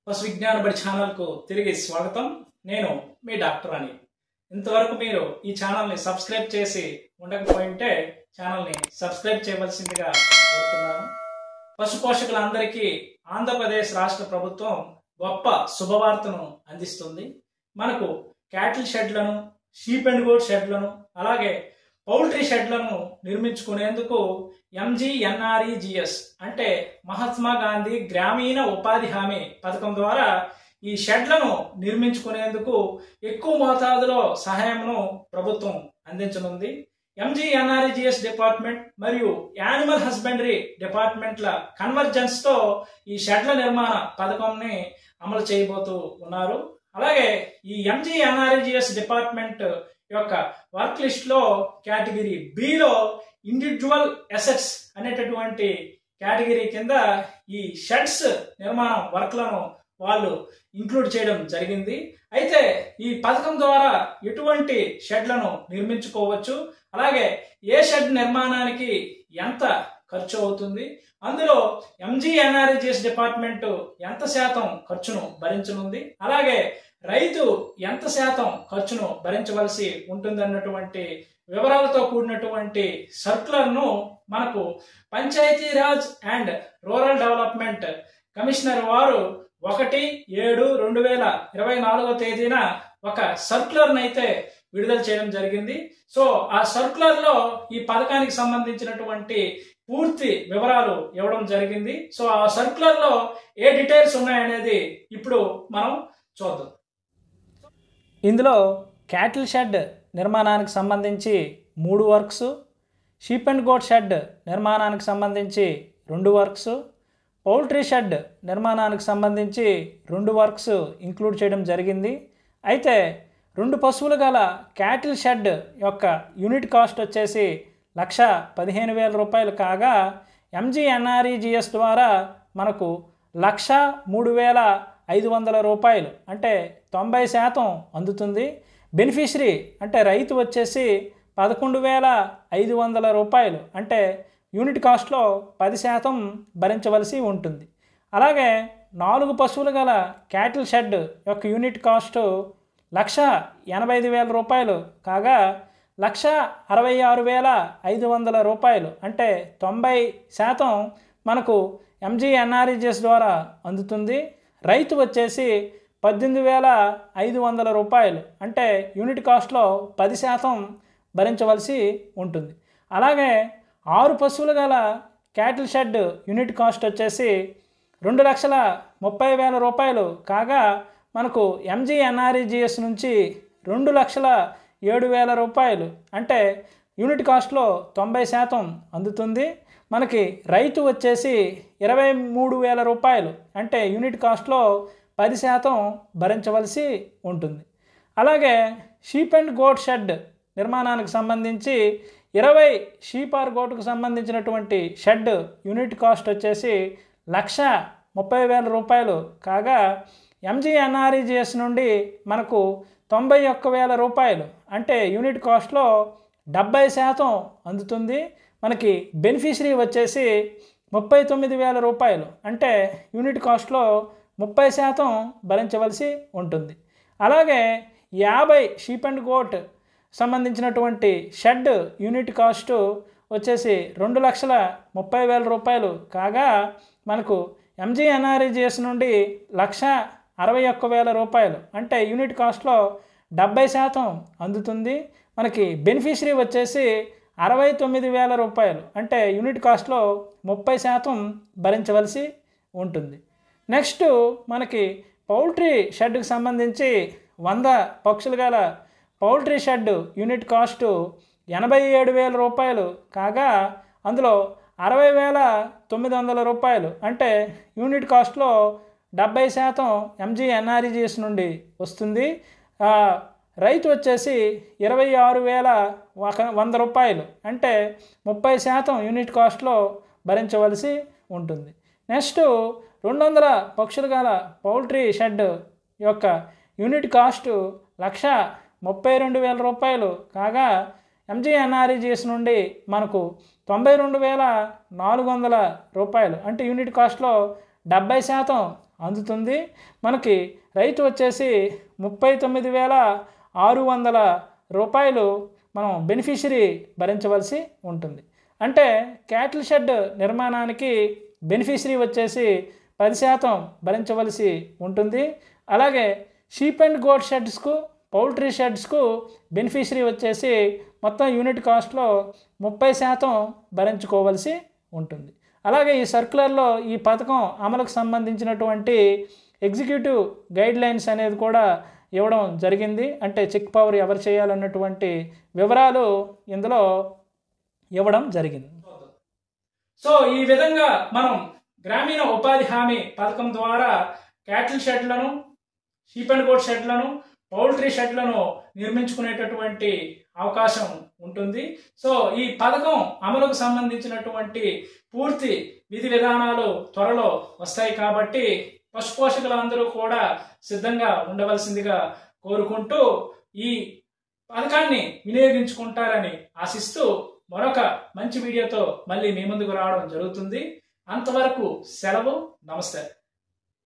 పశు విజ్ఞాన బడి ఛానల్కు తిరిగి స్వాగతం. నేను మీ డాక్టర్ అని. ఇంతవరకు మీరు ఈ ఛానల్ని సబ్స్క్రైబ్ చేసి ఉండకపోయింటే ఛానల్ని సబ్స్క్రైబ్ చేయవలసిందిగా కోరుతున్నాను. పశు పోషకులందరికీ ఆంధ్రప్రదేశ్ రాష్ట్ర ప్రభుత్వం గొప్ప శుభవార్తను అందిస్తుంది. మనకు క్యాటిల్ షెడ్లను, షీప్ అండ్ గోట్ షెడ్లను, అలాగే పౌల్ట్రీ షెడ్లను నిర్మించుకునేందుకు MGNREGS అంటే మహాత్మా గాంధీ గ్రామీణ ఉపాధి హామీ పథకం ద్వారా ఈ షెడ్లను నిర్మించుకునేందుకు ఎక్కువ మోతాదులో సహాయంను ప్రభుత్వం అందించనుంది. MGNREGS డిపార్ట్మెంట్ మరియు యానిమల్ హస్బెండరీ డిపార్ట్మెంట్ల కన్వర్జెన్స్తో ఈ షెడ్ల నిర్మాణ పథకంని అమలు చేయబోతూ ఉన్నారు. అలాగే ఈ MGNREGS డిపార్ట్మెంట్ యొక్క వర్క్ లిస్ట్ లో కేటగిరీ బిలో ఇండివిజువల్ అసెట్స్ అనేటటువంటి కేటగిరీ కింద ఈ షెడ్స్ నిర్మాణం వర్క్లను వాళ్ళు ఇంక్లూడ్ చేయడం జరిగింది. అయితే ఈ పథకం ద్వారా ఎటువంటి షెడ్లను నిర్మించుకోవచ్చు, అలాగే ఏ షెడ్ నిర్మాణానికి ఎంత ఖర్చు అవుతుంది, అందులో MGNREGS డిపార్ట్మెంట్ ఎంత శాతం ఖర్చును భరించనుంది, అలాగే రైతు ఎంత శాతం ఖర్చును భరించవలసి ఉంటుందన్నటువంటి వివరాలతో కూడినటువంటి సర్క్యులర్ను మనకు Panchayati Raj and rural development commissioner వారు 1/7/2024 తేదీన ఒక సర్క్యులర్ను అయితే విడుదల చేయడం జరిగింది. సో ఆ సర్క్యులర్ లో ఈ పథకానికి సంబంధించినటువంటి పూర్తి వివరాలు ఇవ్వడం జరిగింది. సో ఆ సర్క్యులర్ లో ఏ డీటెయిల్స్ ఉన్నాయనేది ఇప్పుడు మనం చూద్దాం. ఇందులో క్యాటిల్ షెడ్ నిర్మాణానికి సంబంధించి 3 works, sheep and goat shed నిర్మాణానికి సంబంధించి 2 వర్క్స్, పౌల్ట్రీ షెడ్ నిర్మాణానికి సంబంధించి 2 వర్క్స్ ఇంక్లూడ్ చేయడం జరిగింది. అయితే 2 పశువులు గల క్యాటిల్ షెడ్ యొక్క యూనిట్ కాస్ట్ వచ్చేసి 1,15,000 రూపాయలు కాగా MGNREGS ద్వారా మనకు 1,03,500 రూపాయలు అంటే 90% అందుతుంది. బెనిఫిషరీ అంటే రైతు వచ్చేసి 11,500 రూపాయలు అంటే యూనిట్ కాస్ట్లో 10% భరించవలసి ఉంటుంది. అలాగే 4 పశువులు గల క్యాటిల్ షెడ్ యొక్క యూనిట్ కాస్ట్ 1,85,000 రూపాయలు కాగా 1,66,500 రూపాయలు అంటే 90% మనకు MGNREGS ద్వారా అందుతుంది. రైతు వచ్చేసి 18,500 రూపాయలు అంటే యూనిట్ కాస్ట్లో 10% భరించవలసి ఉంటుంది. అలాగే 6 పశువులు గల క్యాటిల్ షెడ్ యూనిట్ కాస్ట్ వచ్చేసి 2,30,000 రూపాయలు కాగా మనకు MGNREGS నుంచి 2,07,000 రూపాయలు అంటే యూనిట్ కాస్ట్లో 90% అందుతుంది. మనకి రైతు వచ్చేసి 23,000 రూపాయలు అంటే యూనిట్ కాస్ట్లో 10% భరించవలసి ఉంటుంది. అలాగే షీప్ అండ్ గోట్ షెడ్ నిర్మాణానికి సంబంధించి 20 షీప్ ఆర్ గోటుకు సంబంధించినటువంటి షెడ్ యూనిట్ కాస్ట్ వచ్చేసి 1,30,000 రూపాయలు కాగా MGNREGS నుండి మనకు 91,000 రూపాయలు అంటే యూనిట్ కాస్ట్లో 70% అందుతుంది. మనకి బెనిఫిషరీ వచ్చేసి 39,000 రూపాయలు అంటే యూనిట్ కాస్ట్లో 30% భరించవలసి ఉంటుంది. అలాగే 50 షీప్ అండ్ గోట్ సంబంధించినటువంటి షెడ్ యూనిట్ కాస్ట్ వచ్చేసి 2,30,000 రూపాయలు కాగా మనకు MGNREGS నుండి 1,61,000 రూపాయలు అంటే యూనిట్ కాస్ట్లో 70% అందుతుంది. మనకి బెనిఫిషరీ వచ్చేసి 69,000 రూపాయలు అంటే యూనిట్ కాస్ట్లో 30% భరించవలసి ఉంటుంది. నెక్స్ట్ మనకి పౌల్ట్రీ షెడ్కి సంబంధించి 100 పక్షులు గల పౌల్ట్రీ షెడ్ యూనిట్ కాస్ట్ 87,000 రూపాయలు కాగా అందులో 60,900 రూపాయలు అంటే యూనిట్ కాస్ట్లో 70% MGNREGS నుండి వస్తుంది. రైతు వచ్చేసి 26,100 రూపాయలు అంటే 30% యూనిట్ కాస్ట్లో భరించవలసి ఉంటుంది. నెక్స్ట్ 200 పక్షులు గల పౌల్ట్రీ షెడ్ యొక్క యూనిట్ కాస్ట్ 1,32,000 రూపాయలు కాగా MGNREGS నుండి మనకు 92,400 రూపాయలు అంటే యూనిట్ కాస్ట్లో 70% అందుతుంది. మనకి రైతు వచ్చేసి 39,600 రూపాయలు మనం బెనిఫిషరీ భరించవలసి ఉంటుంది. అంటే క్యాటిల్ షెడ్ నిర్మాణానికి బెనిఫిషరీ వచ్చేసి 10% భరించవలసి ఉంటుంది. అలాగే షీప్ అండ్ గోట్ షెడ్స్కు, పౌల్ట్రీ షెడ్స్కు బెనిఫిషరీ వచ్చేసి మొత్తం యూనిట్ కాస్ట్లో 30% భరించుకోవలసి ఉంటుంది. అలాగే ఈ సర్క్యులర్లో ఈ పథకం అమలుకు సంబంధించినటువంటి ఎగ్జిక్యూటివ్ గైడ్ లైన్స్ అనేది కూడా ఇవ్వడం జరిగింది. అంటే చెక్ పవర్ ఎవరు చేయాలన్నటువంటి వివరాలు ఇందులో ఇవ్వడం జరిగింది. సో ఈ విధంగా మనం గ్రామీణ ఉపాధి హామీ పథకం ద్వారా క్యాటిల్ షెడ్లను, షీప్ అండ్ గోట్ షెడ్లను, పౌల్ట్రీ షెడ్లను నిర్మించుకునేటటువంటి అవకాశం ఉంటుంది. సో ఈ పథకం అమలుకు సంబంధించినటువంటి పూర్తి విధి విధానాలు త్వరలో వస్తాయి కాబట్టి పశు పోషకులందరూ కూడా సిద్ధంగా ఉండవలసిందిగా కోరుకుంటూ ఈ పథకాన్ని వినియోగించుకుంటారని ఆశిస్తూ మరొక మంచి వీడియోతో మళ్ళీ మీ ముందుకు రావడం జరుగుతుంది. అంతవరకు సెలవు. నమస్తే.